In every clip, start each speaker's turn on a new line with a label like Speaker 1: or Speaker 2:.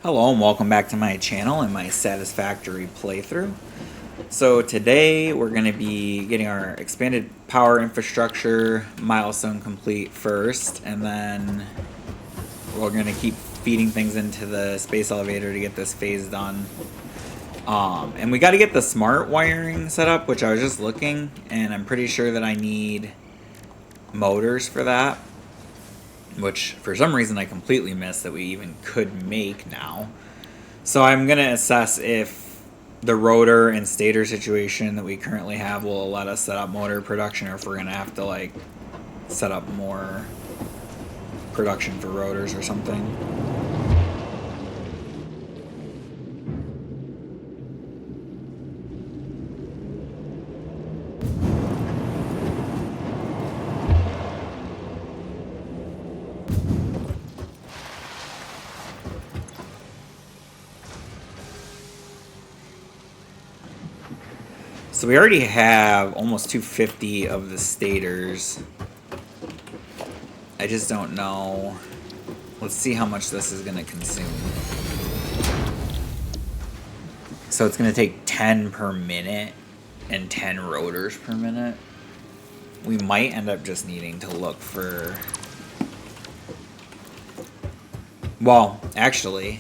Speaker 1: Hello and welcome back to my channel and my Satisfactory playthrough. So today we're going to be getting our expanded power infrastructure milestone complete first, and then we're going to keep feeding things into the space elevator to get this phase done. And we got to get the smart wiring set up, which I was just looking, and I'm pretty sure that I need motors for that, which for some reason I completely missed that we even could make now. So I'm going to assess if the rotor and stator situation that we currently have will let us set up motor production, or if we're going to have to like set up more production for rotors or something. So we already have almost 250 of the stators. I just don't know. Let's see how much this is going to consume. So it's going to take 10 per minute and 10 rotors per minute. We might end up just needing to look for... Well, actually,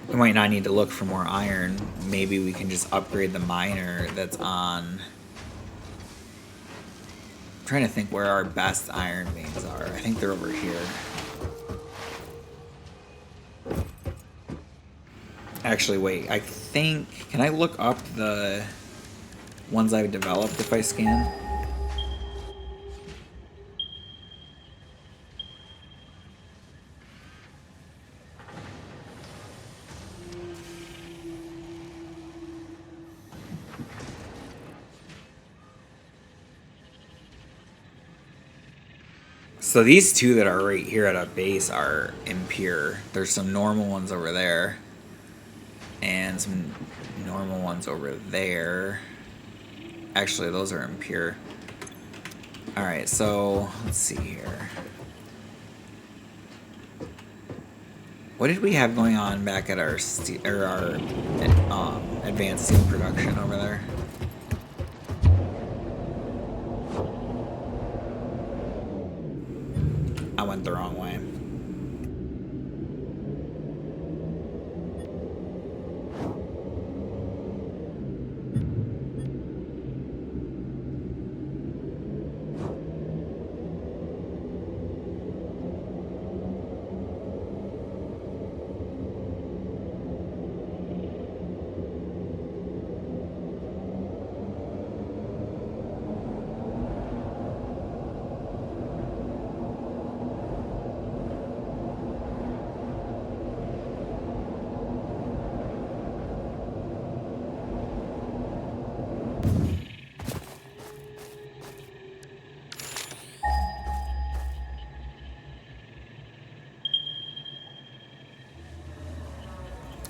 Speaker 1: we might not need to look for more iron. Maybe we can just upgrade the miner that's on... I'm trying to think where our best iron veins are. I think they're over here. Actually, wait. I think... Can I look up the ones I've developed if I scan? So these two that are right here at a base are impure. There's some normal ones over there. And some normal ones over there. Actually, those are impure. Alright, so let's see here. What did we have going on back at our advanced steel production over there? I went the wrong way.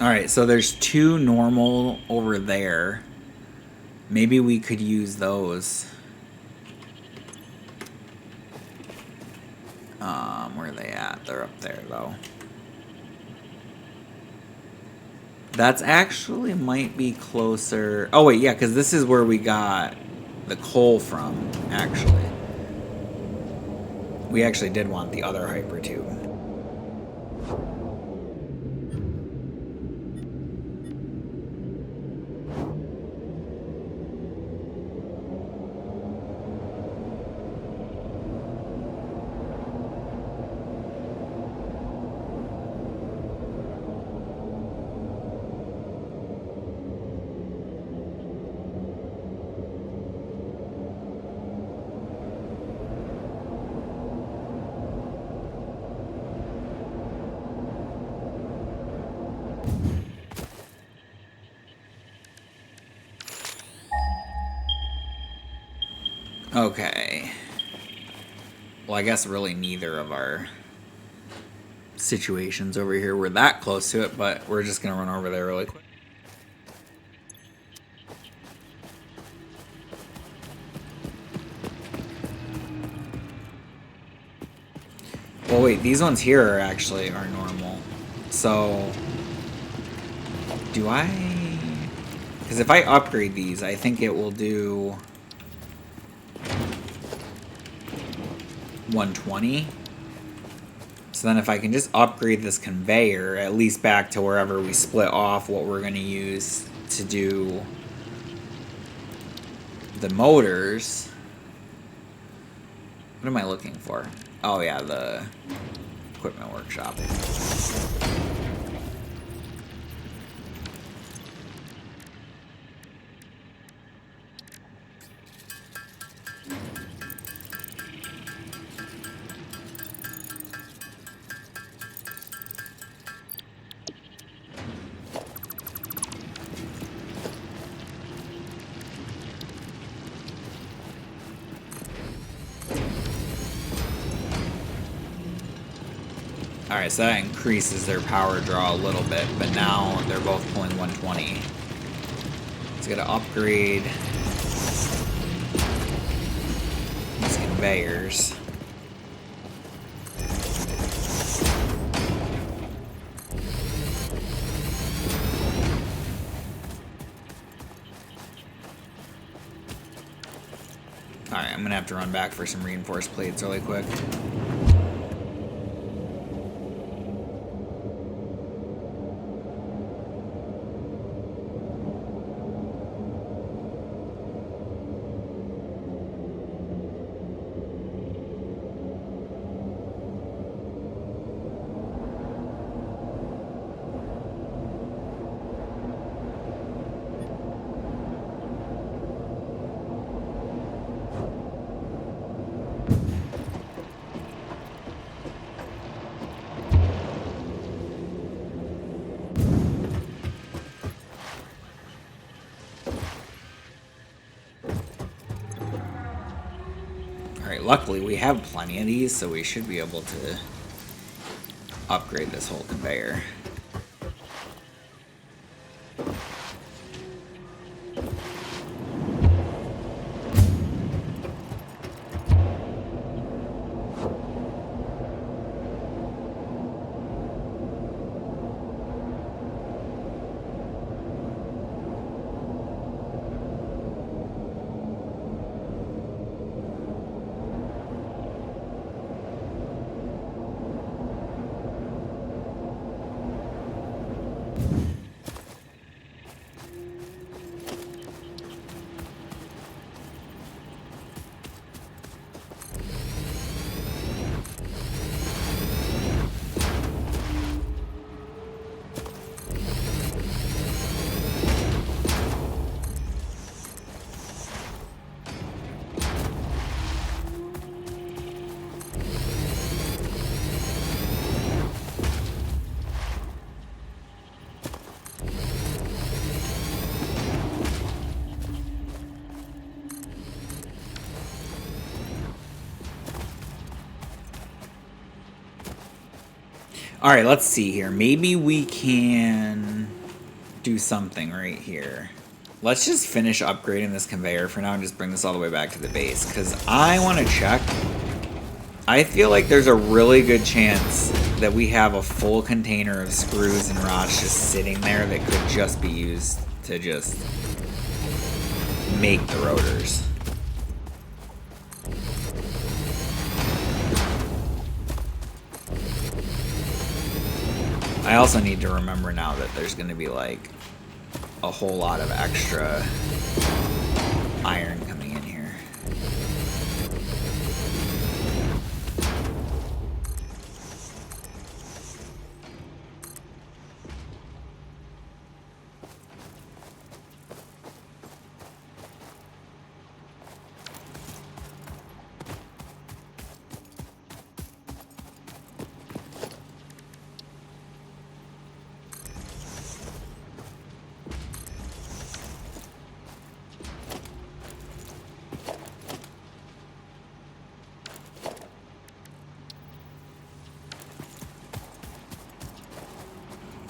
Speaker 1: Alright, so there's two normal over there. Maybe we could use those. Where are they at? They're up there, though. That's actually might be closer. Oh, wait, yeah, because this is where we got the coal from, actually. We actually did want the other hypertube. Okay. Well, I guess really neither of our situations over here were that close to it, but we're just going to run over there really quick. Well, wait, these ones here are actually normal. So Do I... Because if I upgrade these, I think it will do 120. So then if I can just upgrade this conveyor, at least back to wherever we split off what we're going to use to do the motors. What am I looking for? Oh yeah, the equipment workshop. Alright, so that increases their power draw a little bit, but now they're both pulling 120. It's gonna upgrade these conveyors. Alright, I'm gonna have to run back for some reinforced plates really quick. Luckily, we have plenty of these, so we should be able to upgrade this whole conveyor. Alright, let's see here. Maybe we can do something right here. Let's just finish upgrading this conveyor for now and just bring this all the way back to the base. Because I want to check. I feel like there's a really good chance that we have a full container of screws and rods just sitting there that could just be used to just make the rotors. I also need to remember now that there's going to be like a whole lot of extra iron coming in here.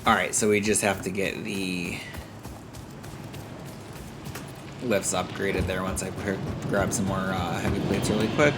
Speaker 1: Alright, so we just have to get the lifts upgraded there once I grab some more heavy plates really quick.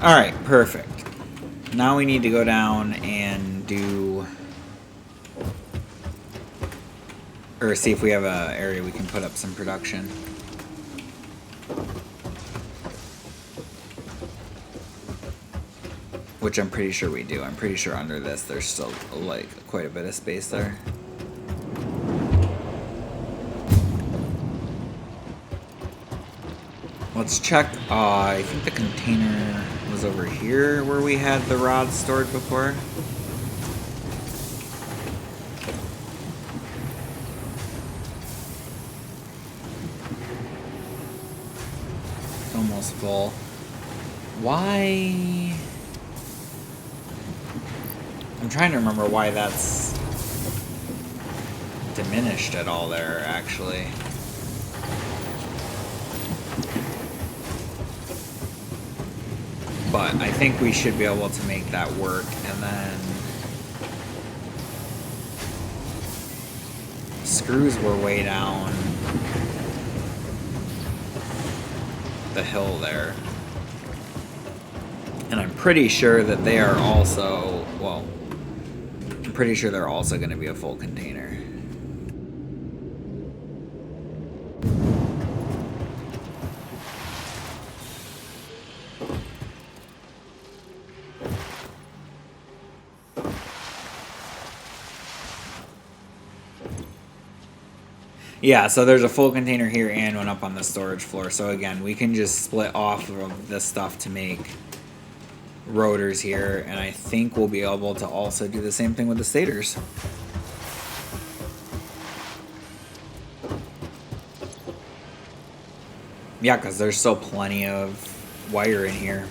Speaker 1: Alright, perfect. Now we need to go down and do... or see if we have an area we can put up some production. Which I'm pretty sure we do. I'm pretty sure under this there's still like quite a bit of space there. Let's check. I think the container was over here where we had the rods stored before. Almost full. Why? I'm trying to remember why that's diminished at all there, actually. But I think we should be able to make that work, and then screws were way down the hill there. And I'm pretty sure that they are also, well, I'm pretty sure they're also going to be a full container. Yeah, so there's a full container here and one up on the storage floor. So again, we can just split off of this stuff to make rotors here, and I think we'll be able to also do the same thing with the stators. Yeah, because there's still plenty of wire in here.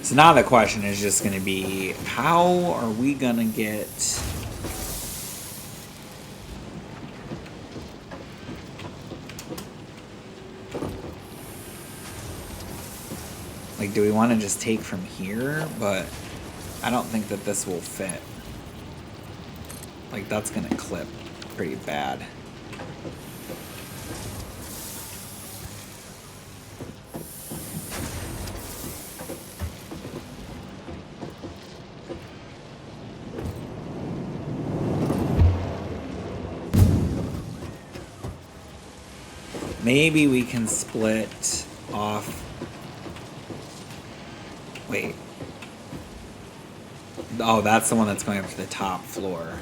Speaker 1: So now the question is just going to be, how are we going to get... like, do we want to just take from here? But I don't think that this will fit. Like, that's going to clip pretty bad. Maybe we can split off... wait. Oh, that's the one that's going up to the top floor.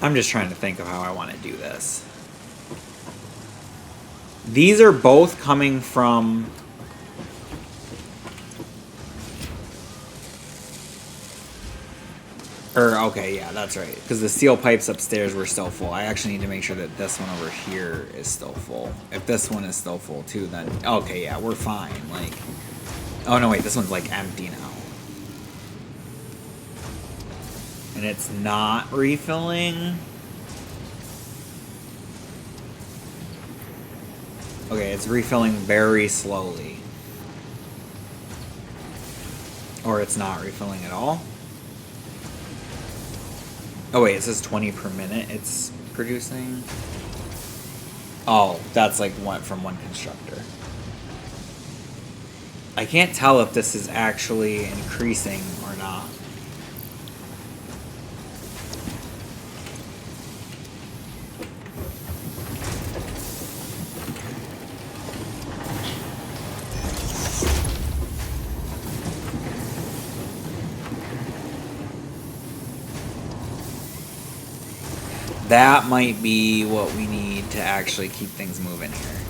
Speaker 1: I'm just trying to think of how I want to do this. These are both coming from... okay, yeah, that's right. Because the steel pipes upstairs were still full. I actually need to make sure that this one over here is still full. If this one is still full too, then... okay, yeah, we're fine. Like... oh, no, wait, this one's, like, empty now. And it's not refilling? Okay, it's refilling very slowly. Or it's not refilling at all? Oh wait, it says 20 per minute it's producing. Oh, that's like one from one constructor. I can't tell if this is actually increasing or not. That might be what we need to actually keep things moving here.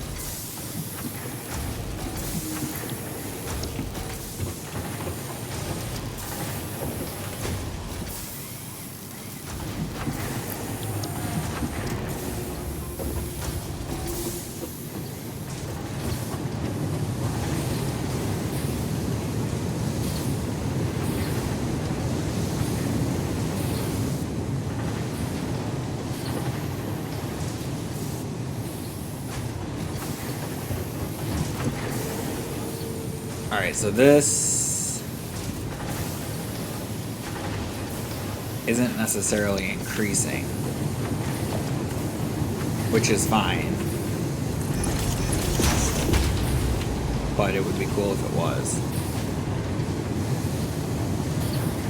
Speaker 1: Alright, so this isn't necessarily increasing, which is fine. But it would be cool if it was.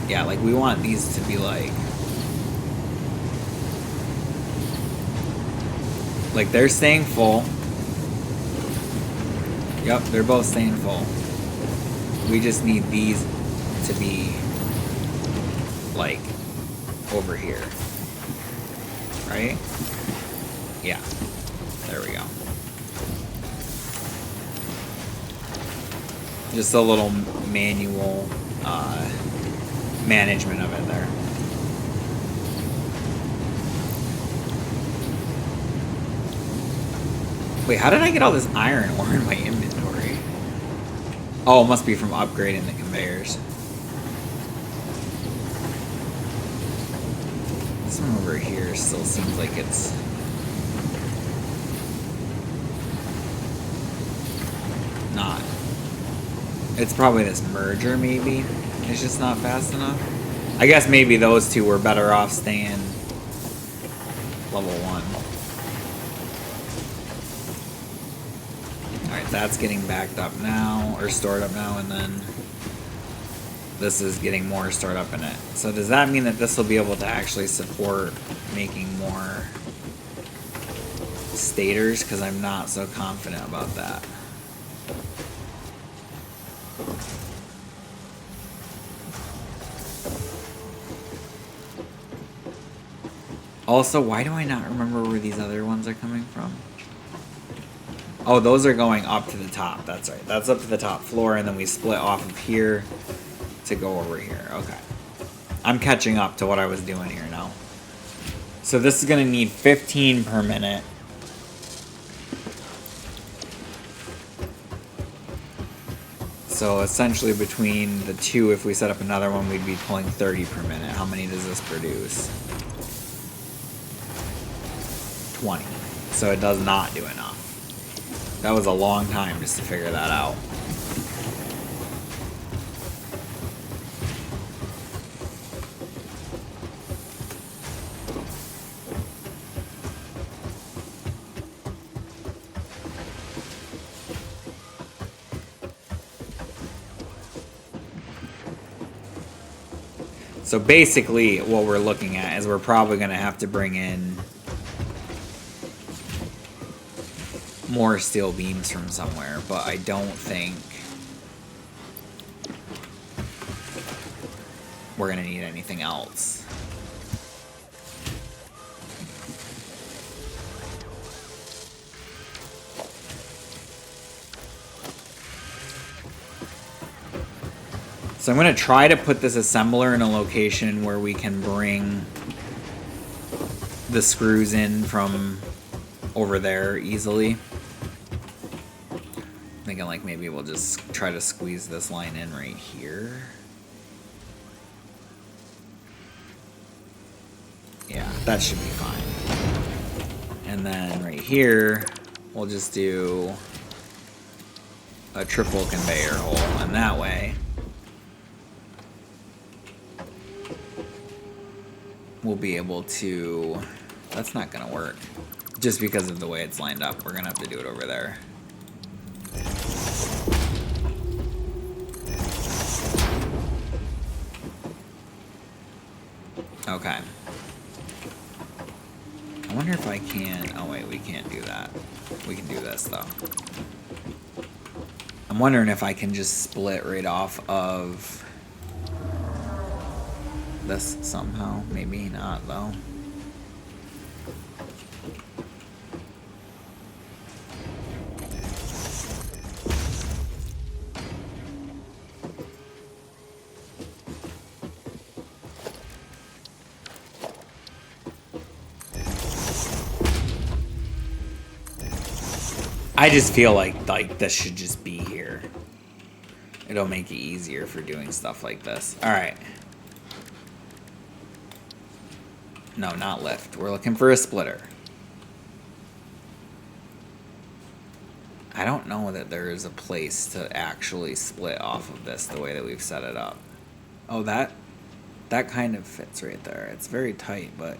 Speaker 1: Yeah, like we want these to be like they're staying full. Yep, they're both staying full. We just need these to be like over here. Right? Yeah. There we go. Just a little manual management of it there. Wait, how did I get all this iron ore in my inventory? Oh, it must be from upgrading the conveyors. This one over here still seems like it's not. It's probably this merger, maybe. It's just not fast enough. I guess maybe those two were better off staying level 1. Alright, that's getting backed up now, or stored up now, and then this is getting more stored up in it. So does that mean that this will be able to actually support making more stators? Because I'm not so confident about that. Also, why do I not remember where these other ones are coming from? Oh, those are going up to the top. That's right. That's up to the top floor, and then we split off of here to go over here. Okay. I'm catching up to what I was doing here now. So this is going to need 15 per minute. So essentially between the two, if we set up another one, we'd be pulling 30 per minute. How many does this produce? 20. So it does not do enough. That was a long time just to figure that out. So basically what we're looking at is we're probably going to have to bring in more steel beams from somewhere, but I don't think we're going to need anything else. So I'm going to try to put this assembler in a location where we can bring the screws in from over there easily. Thinking like maybe we'll just try to squeeze this line in right here. Yeah, that should be fine. And then right here, we'll just do a triple conveyor hole, and that way we'll be able to... That's not gonna work. Just because of the way it's lined up, we're gonna have to do it over there. Okay. I wonder if I can... Oh wait, we can't do that. We can do this though. I'm wondering if I can just split right off of this somehow. Maybe not though. I just feel like this should just be here. It'll make it easier for doing stuff like this. All right. No, not lift. We're looking for a splitter. I don't know that there is a place to actually split off of this the way that we've set it up. Oh, that That kind of fits right there. It's very tight, but...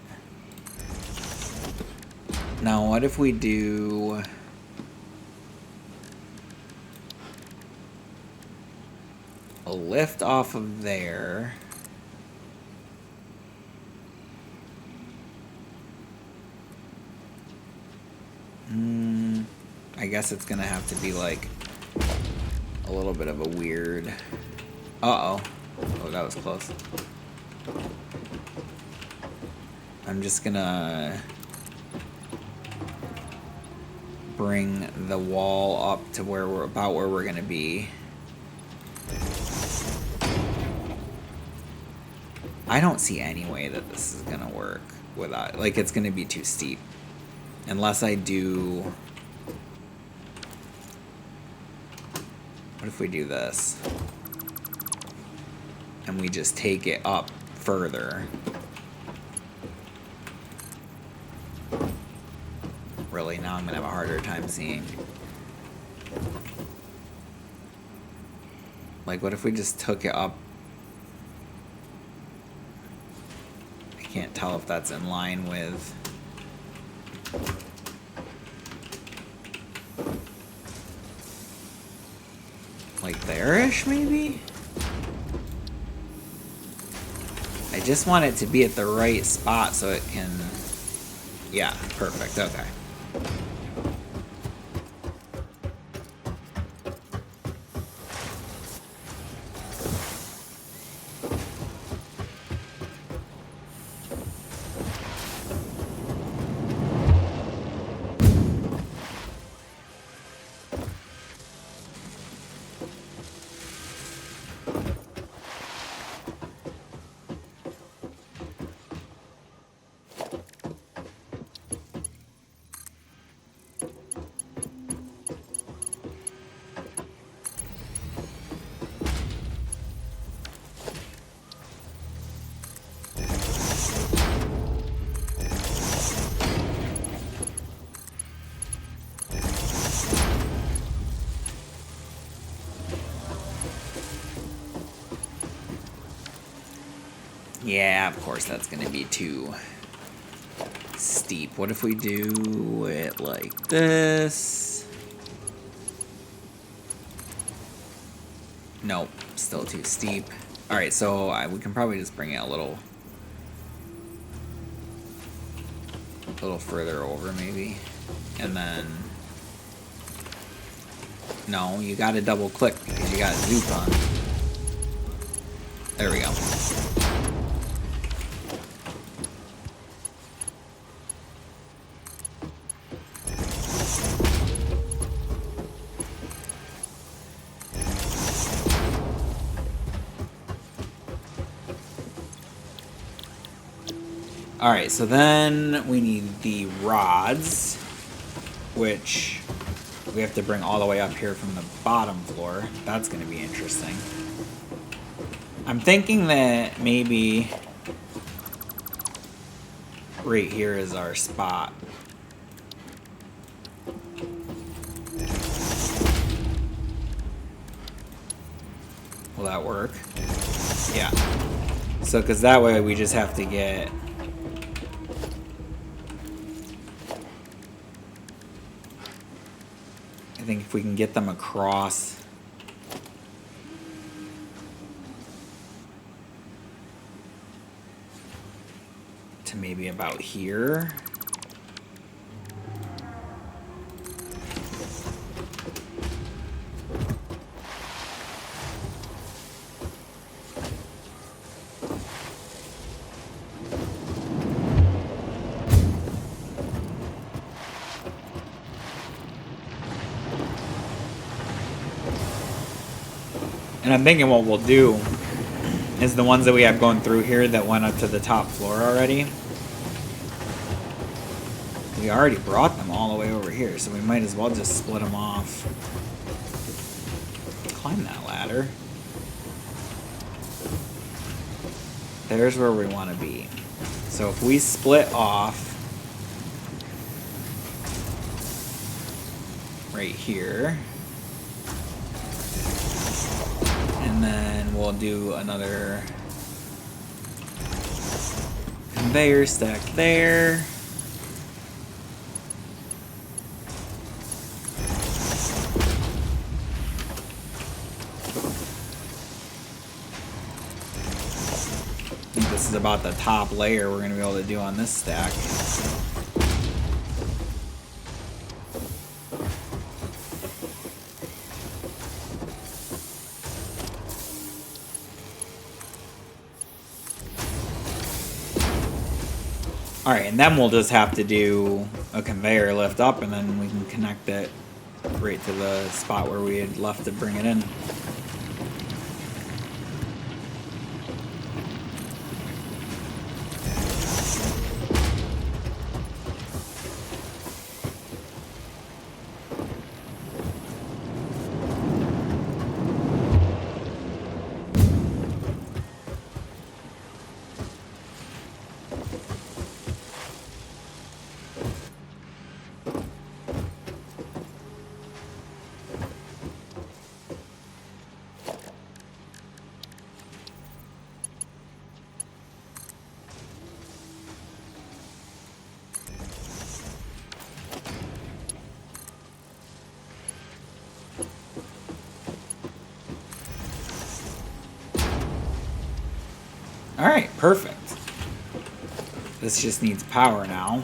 Speaker 1: Now, what if we do... a lift off of there... I guess it's gonna have to be like a little bit of a weird... Uh-oh. Oh, that was close. I'm just gonna bring the wall up to where we're about where we're gonna be. I don't see any way that this is gonna work without, like, it's gonna be too steep. Unless I do... What if we do this? And we just take it up further. Really, now I'm gonna have a harder time seeing. Like, what if we just took it up? I can't tell if that's in line with... like there-ish, maybe? I just want it to be at the right spot so it can... Yeah, perfect, okay. Yeah, of course that's gonna be too steep. What if we do it like this? Nope, still too steep. Alright, so we can probably just bring it a little further over maybe. And then... No, you gotta double click because you got Zoop on. There we go. Alright, so then we need the rods, which we have to bring all the way up here from the bottom floor. That's going to be interesting. I'm thinking that maybe right here is our spot. Will that work? Yeah. So, because that way we just have to get... I think if we can get them across to maybe about here. And I'm thinking what we'll do is the ones that we have going through here that went up to the top floor already. We already brought them all the way over here, so we might as well just split them off. Climb that ladder. There's where we want to be. So if we split off right here, and then we'll do another conveyor stack there. I think this is about the top layer we're going to be able to do on this stack. Alright, and then we'll just have to do a conveyor lift up, and then we can connect it right to the spot where we had left to bring it in. Alright, perfect. This just needs power now.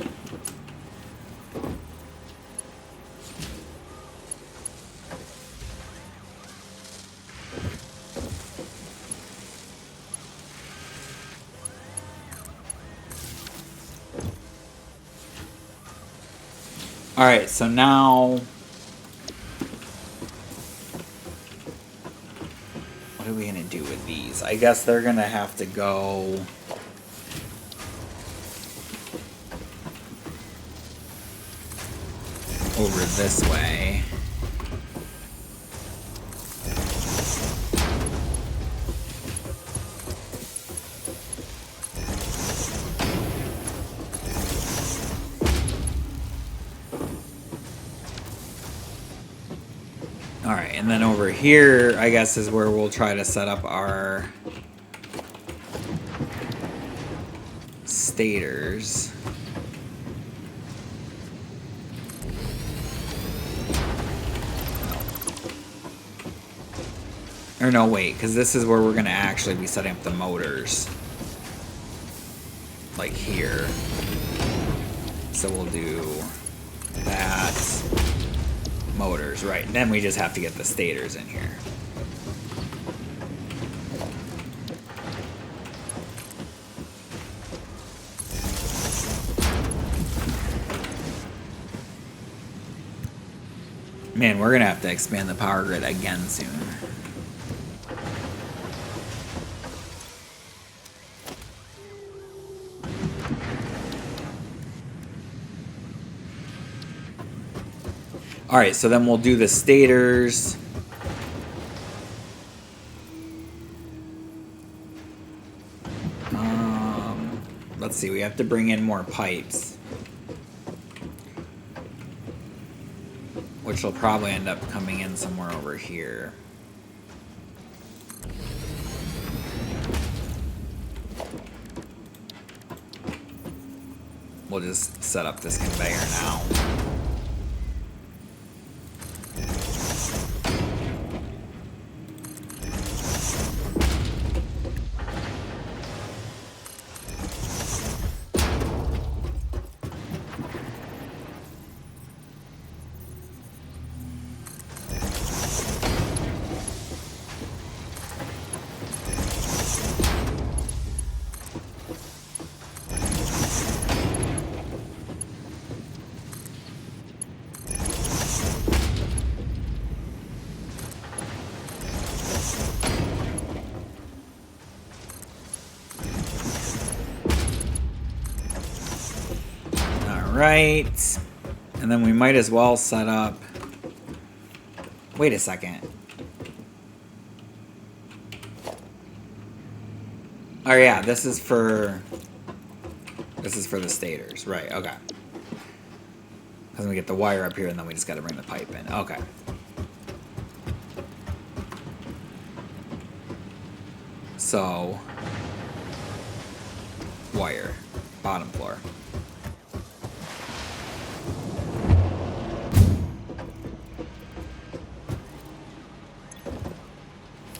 Speaker 1: Alright, so now... what are we going to do with these? I guess they're going to have to go... over this way. Alright, and then over here, I guess, is where we'll try to set up our stators. Or no, wait, because this is where we're going to actually be setting up the motors. Like here. So we'll do that. Motors, right. And then we just have to get the stators in here. Man, we're going to have to expand the power grid again soon. Alright, so then we'll do the stators. Let's see, we have to bring in more pipes. Which will probably end up coming in somewhere over here. We'll just set up this conveyor now. Right, and then we might as well set up... Wait a second. Oh yeah, this is for the stators, right? Okay. Because we get the wire up here, and then we just got to bring the pipe in. Okay. So, wire. bottom floor.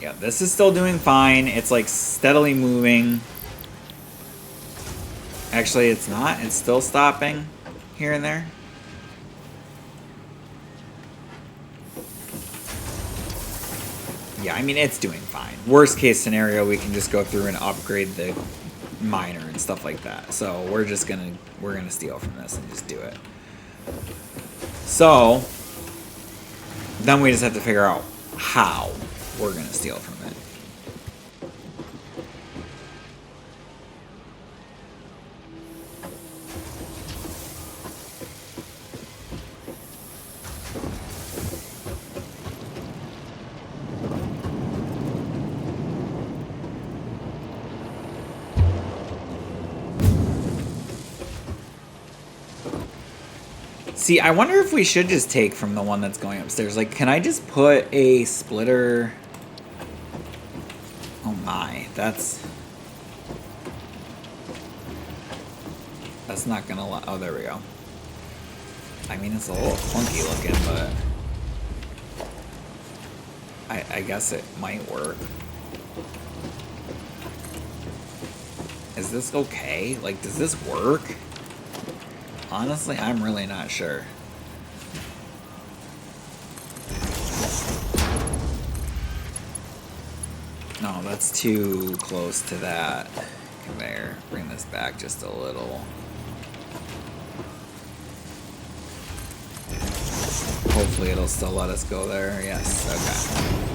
Speaker 1: Yeah, this is still doing fine. It's like steadily moving. Actually, it's not. It's still stopping here and there. Yeah, I mean, it's doing fine. Worst case scenario, we can just go through and upgrade the miner and stuff like that. So we're gonna steal from this and just do it. So then we just have to figure out how we're gonna steal from it. See, I wonder if we should just take from the one that's going upstairs. Like, can I just put a splitter? Oh my, that's not gonna let. Oh, there we go. I mean, it's a little clunky looking, but I guess it might work. Is this okay? Like, does this work? Honestly, I'm really not sure. No, that's too close to that conveyor. Bring this back just a little. Hopefully it'll still let us go there. Yes, okay.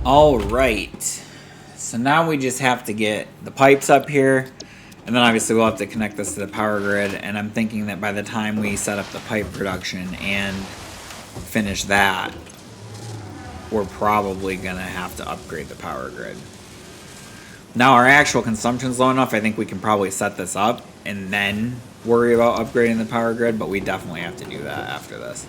Speaker 1: All right, so now we just have to get the pipes up here, and then obviously we'll have to connect this to the power grid, and I'm thinking that by the time we set up the pipe production and finish that, we're probably gonna have to upgrade the power grid. Now our actual consumption's low enough, I think we can probably set this up and then worry about upgrading the power grid, but we definitely have to do that after this.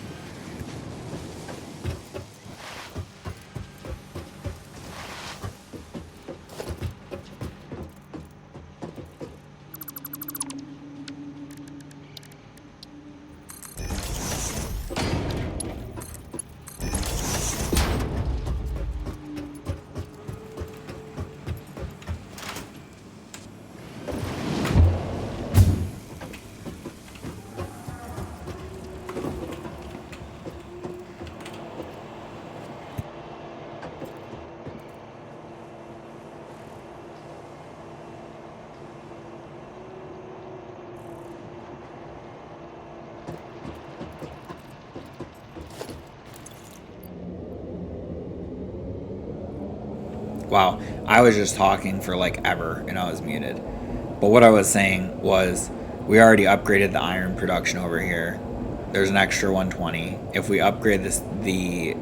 Speaker 1: Wow, I was just talking for like ever and I was muted. But what I was saying was we already upgraded the iron production over here. There's an extra 120. If we upgrade the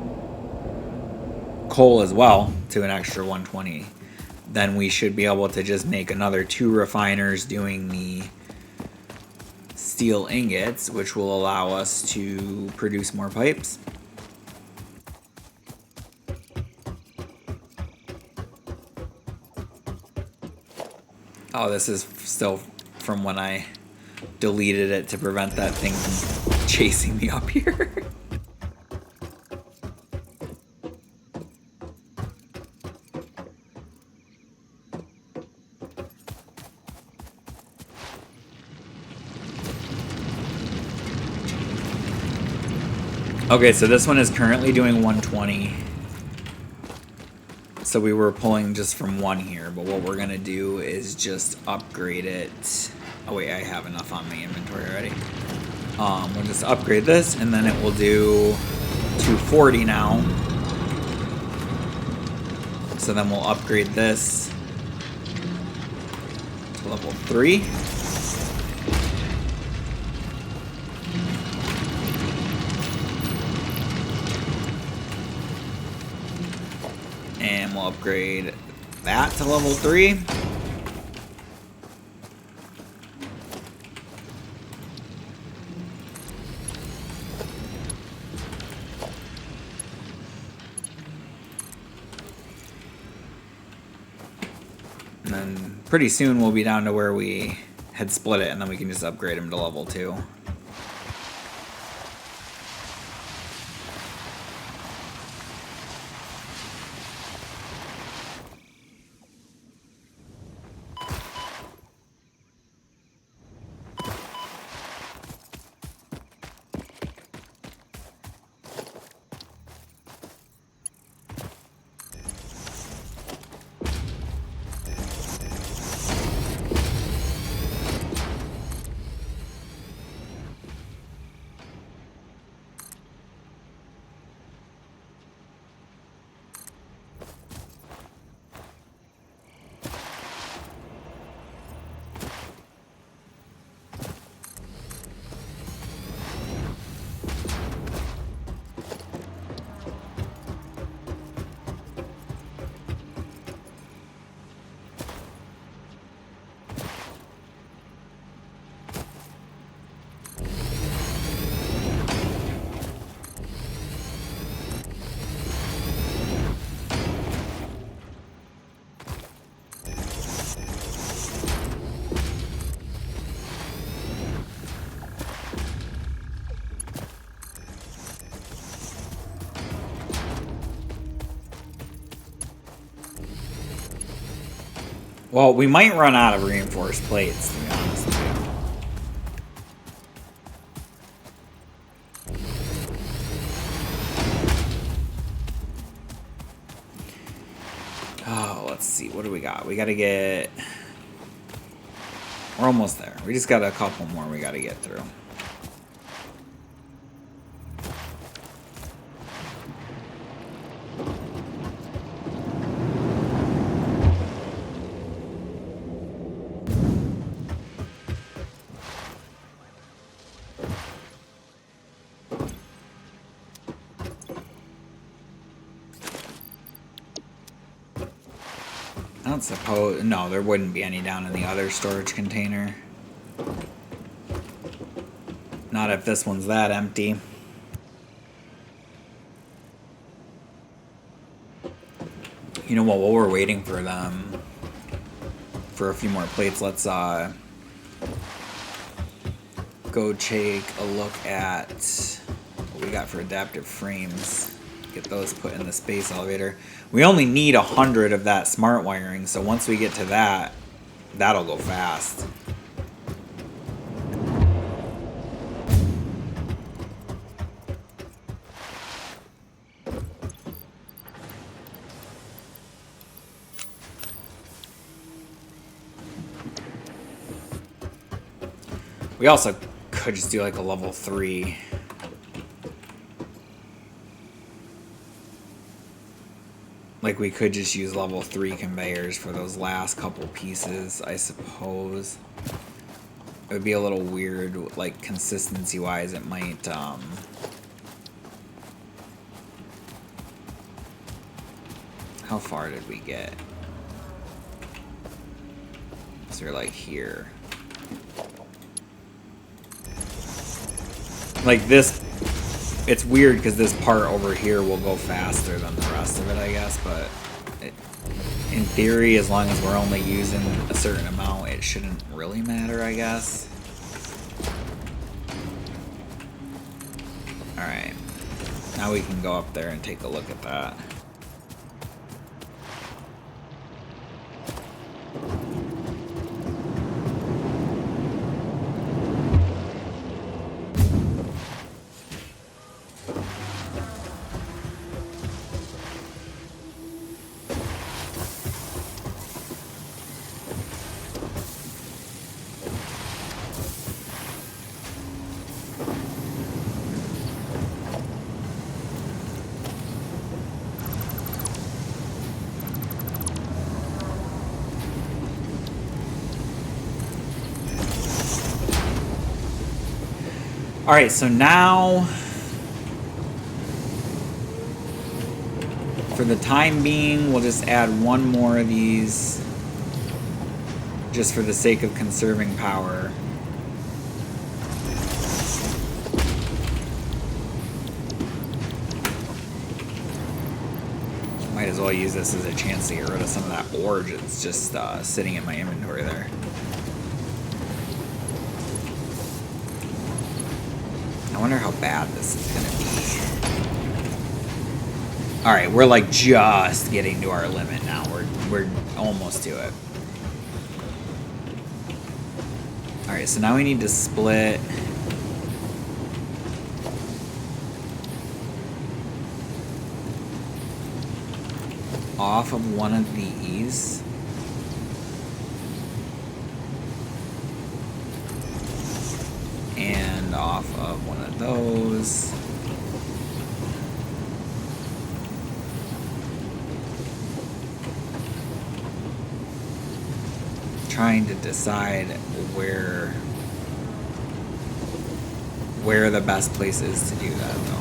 Speaker 1: coal as well to an extra 120, then we should be able to just make another 2 refiners doing the steel ingots, which will allow us to produce more pipes. Oh, this is still from when I deleted it to prevent that thing from chasing me up here. Okay, so this one is currently doing 120. So we were pulling just from one here, but what we're gonna do is just upgrade it. Oh wait, I have enough on my inventory already. We'll just upgrade this, and then it will do 240 now. So then we'll upgrade this to level 3. And we'll upgrade that to level 3. And then pretty soon we'll be down to where we had split it, and then we can just upgrade them to level 2. Well, we might run out of reinforced plates, to be honest with you. Oh, let's see. What do we got? We got to get... We're almost there. We just got a couple more we got to get through. I don't suppose... No, there wouldn't be any down in the other storage container. Not if this one's that empty. You know what, while we're waiting for them... For a few more plates, let's go take a look at what we got for adaptive frames. Get those put in the space elevator. We only need 100 of that smart wiring, so once we get to that, that'll go fast. We also could just do like a level 3. Like, we could just use level 3 conveyors for those last couple pieces, I suppose. It would be a little weird, like, consistency-wise. It might, How far did we get? So we're, like, here. Like, this... It's weird because this part over here will go faster than the rest of it, I guess, but in theory, as long as we're only using a certain amount, it shouldn't really matter, I guess. Alright. Now we can go up there and take a look at that. Alright, so now, for the time being, we'll just add one more of these, just for the sake of conserving power. Might as well use this as a chance to get rid of some of that ore that's just sitting in my inventory there. I wonder how bad this is going to be. Alright, we're like just getting to our limit now. We're almost to it. Alright, so now we need to split off of one of these. And off of one of those. Trying to decide where the best place is to do that, though.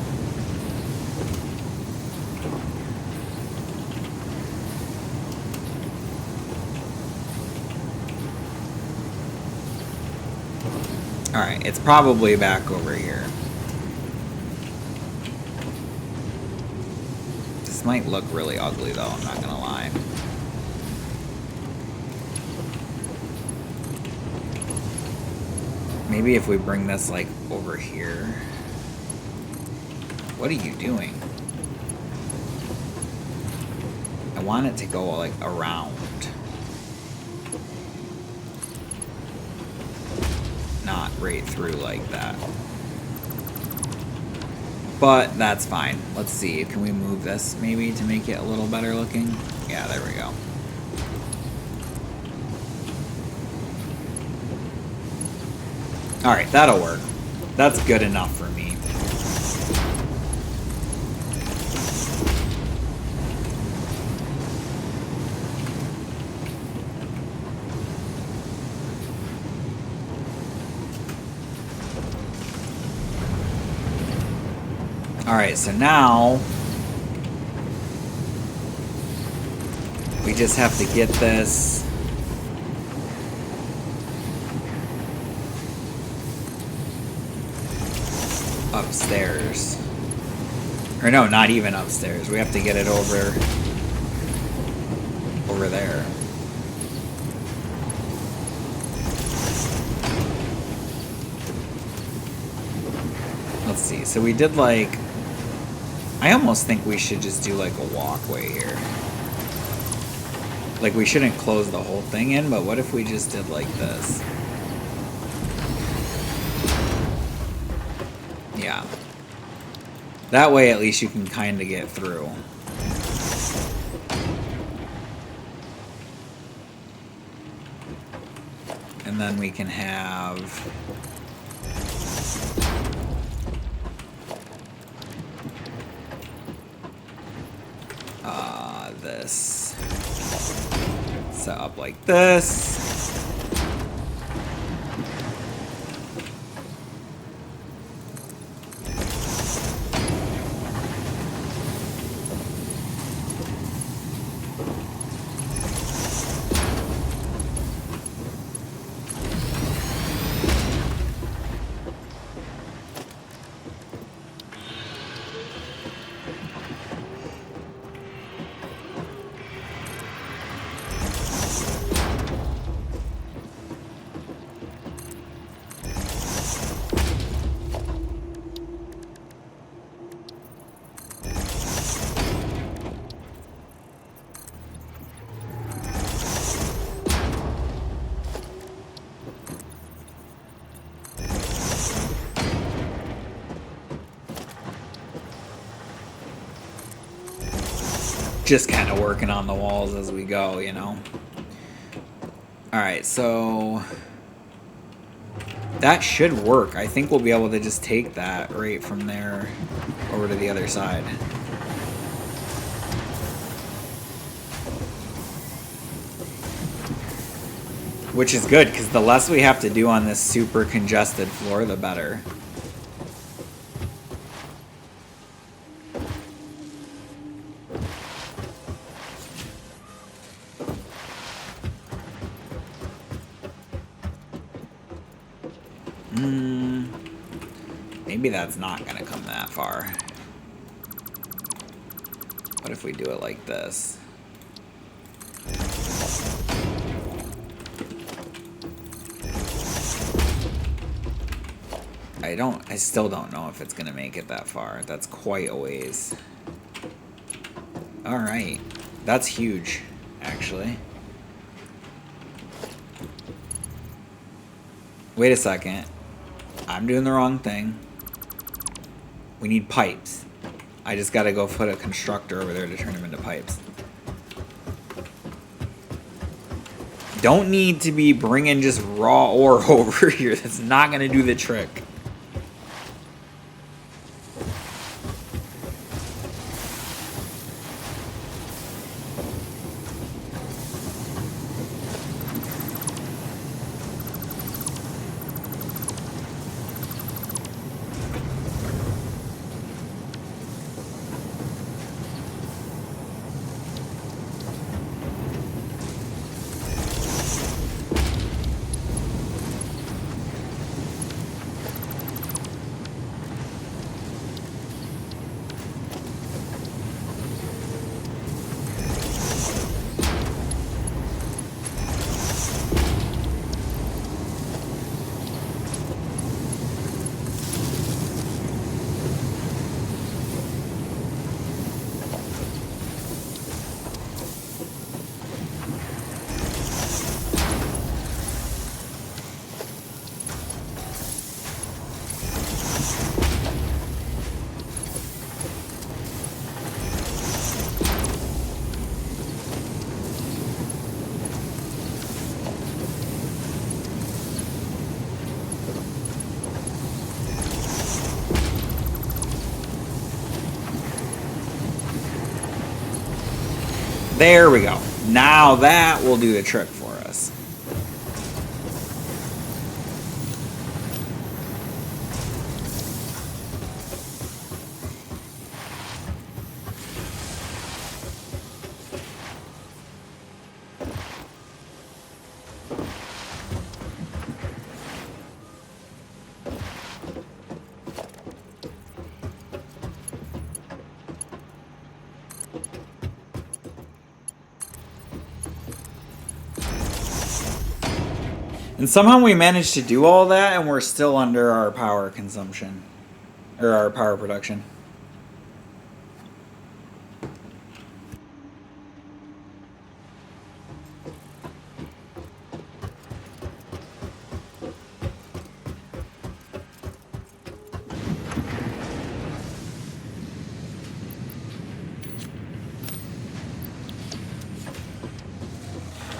Speaker 1: Alright, it's probably back over here. This might look really ugly, though, I'm not gonna lie. Maybe if we bring this, like, over here. What are you doing? I want it to go, like, around. Not right through like that. But that's fine. Let's see. Can we move this maybe to make it a little better looking? Yeah, there we go. Alright, that'll work. That's good enough for me. Alright, so now we just have to get this upstairs. Or no, not even upstairs. We have to get it over there. Let's see. So we did like... I almost think we should just do like a walkway here. Like we shouldn't close the whole thing in, but what if we just did like this? Yeah. That way at least you can kind of get through. And then we can have... this set up like this. Just kind of working on the walls as we go, you know. Alright, so that should work. I think we'll be able to just take that right from there over to the other side. Which is good, because the less we have to do on this super congested floor, the better. Maybe that's not gonna come that far. What if we do it like this? I still don't know if it's gonna make it that far. That's quite a ways. Alright. That's huge, actually. Wait a second. I'm doing the wrong thing. We need pipes. I just gotta go put a constructor over there to turn them into pipes. Don't need to be bringing just raw ore over here. That's not gonna do the trick. There we go. Now that will do the trick for us. And somehow we managed to do all that and we're still under our power consumption. Or our power production.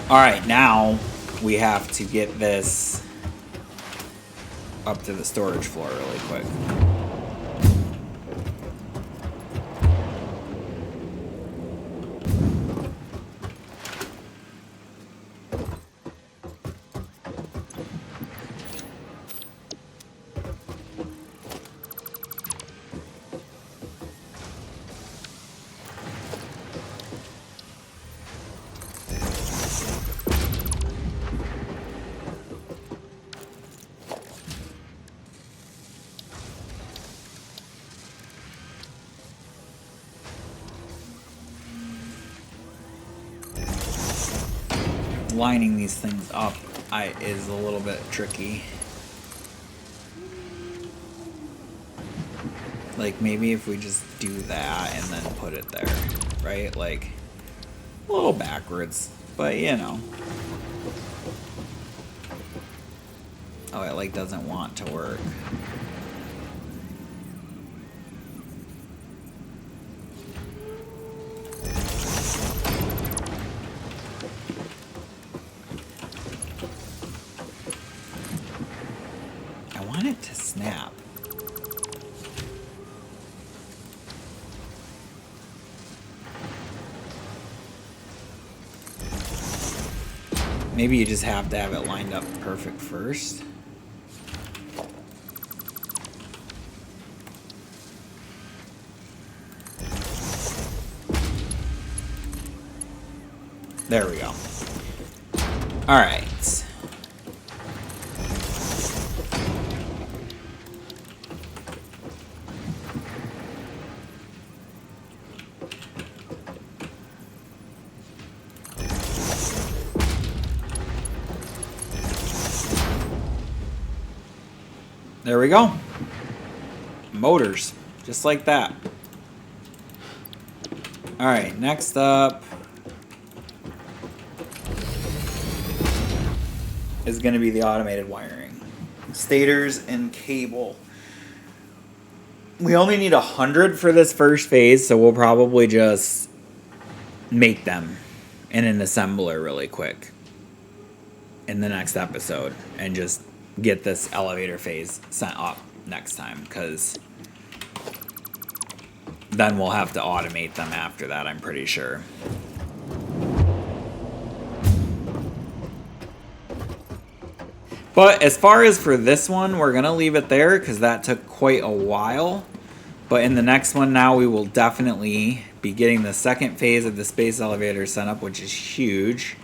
Speaker 1: Alright, now we have to get this up to the storage floor really quick. Lining these things up is a little bit tricky. Like maybe if we just do that and then put it there, right? Like a little backwards, but you know. Oh, it like doesn't want to work. It to snap. Maybe you just have to have it lined up perfect first. There we go. All right. There we go. Motors. Just like that. Alright, next up is going to be the automated wiring. Stators and cable. We only need 100 for this first phase, so we'll probably just make them in an assembler really quick in the next episode and just get this elevator phase sent up next time, because then we'll have to automate them after that, I'm pretty sure. But as far as for this one, we're going to leave it there because that took quite a while. But in the next one now, we will definitely be getting the second phase of the space elevator sent up, which is huge.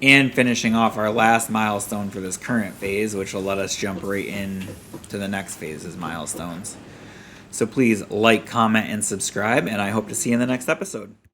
Speaker 1: And finishing off our last milestone for this current phase, which will let us jump right in to the next phase's milestones. So please like, comment, and subscribe, and I hope to see you in the next episode.